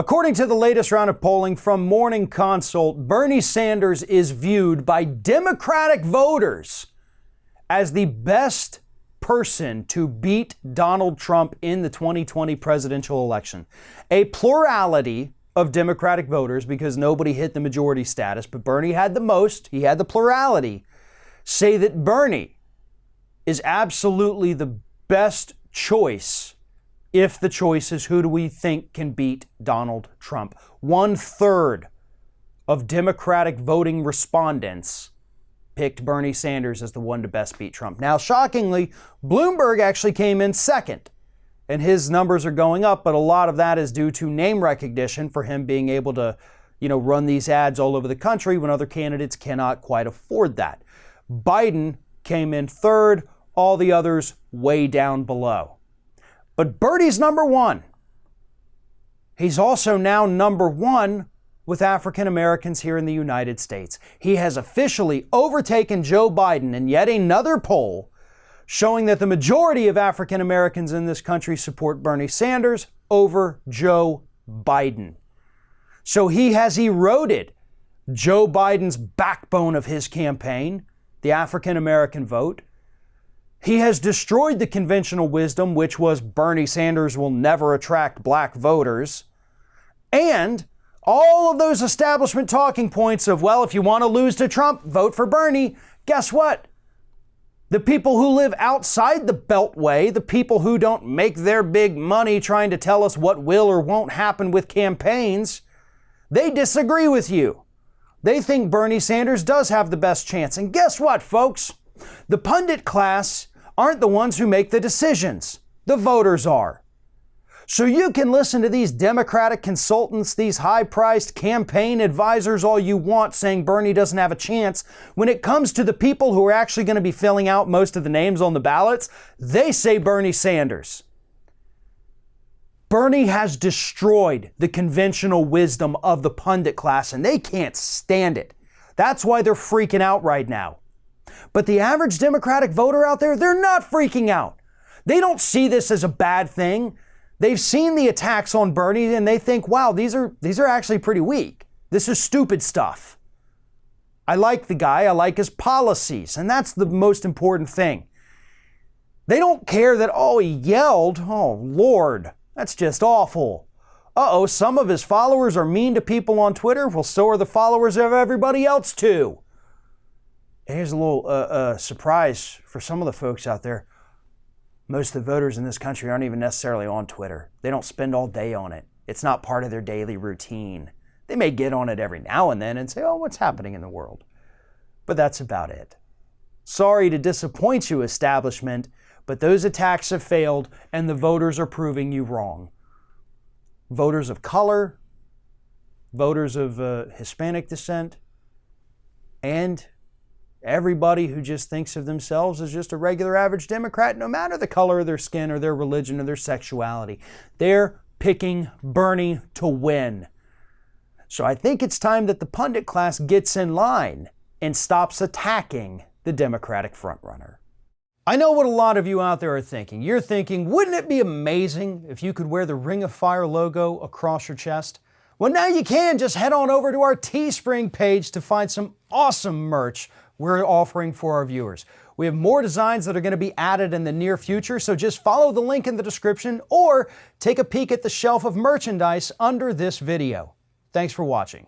According to the latest round of polling from Morning Consult, Bernie Sanders is viewed by Democratic voters as the best person to beat Donald Trump in the 2020 presidential election. A plurality of Democratic voters, because nobody hit the majority status, but Bernie had the most, he had the plurality, say that Bernie is absolutely the best choice if the choice is who do we think can beat Donald Trump. 1/3 of Democratic voting respondents picked Bernie Sanders as the one to best beat Trump. Now, shockingly, Bloomberg actually came in second, and his numbers are going up, but a lot of that is due to name recognition for him being able to, run these ads all over the country when other candidates cannot quite afford that. Biden came in third, all the others way down below. But Bernie's number one. He's also now number one with African Americans here in the United States. He has officially overtaken Joe Biden in yet another poll showing that the majority of African Americans in this country support Bernie Sanders over Joe Biden. So he has eroded Joe Biden's backbone of his campaign, the African American vote. He has destroyed the conventional wisdom, which was Bernie Sanders will never attract black voters. And all of those establishment talking points of, well, if you want to lose to Trump, vote for Bernie. Guess what? The people who live outside the Beltway, the people who don't make their big money trying to tell us what will or won't happen with campaigns, they disagree with you. They think Bernie Sanders does have the best chance. And guess what, folks? The pundit class aren't the ones who make the decisions. The voters are. So you can listen to these Democratic consultants, these high-priced campaign advisors all you want saying Bernie doesn't have a chance. When it comes to the people who are actually going to be filling out most of the names on the ballots, they say Bernie Sanders. Bernie has destroyed the conventional wisdom of the pundit class, and they can't stand it. That's why they're freaking out right now. But the average Democratic voter out there, they're not freaking out. They don't see this as a bad thing. They've seen the attacks on Bernie and they think, wow, these are actually pretty weak. This is stupid stuff. I like the guy. I like his policies. And that's the most important thing. They don't care that, he yelled. Oh, Lord, that's just awful. Some of his followers are mean to people on Twitter. Well, so are the followers of everybody else too. And here's a little surprise for some of the folks out there. Most of the voters in this country aren't even necessarily on Twitter. They don't spend all day on it. It's not part of their daily routine. They may get on it every now and then and say, what's happening in the world? But that's about it. Sorry to disappoint you, establishment, but those attacks have failed and the voters are proving you wrong. Voters of color, voters of Hispanic descent, and everybody who just thinks of themselves as just a regular average Democrat, no matter the color of their skin or their religion or their sexuality. They're picking Bernie to win. So I think it's time that the pundit class gets in line and stops attacking the Democratic frontrunner. I know what a lot of you out there are thinking. You're thinking, wouldn't it be amazing if you could wear the Ring of Fire logo across your chest? Well, now you can. Just head on over to our Teespring page to find some awesome merch we're offering for our viewers. We have more designs that are going to be added in the near future, so just follow the link in the description or take a peek at the shelf of merchandise under this video. Thanks for watching.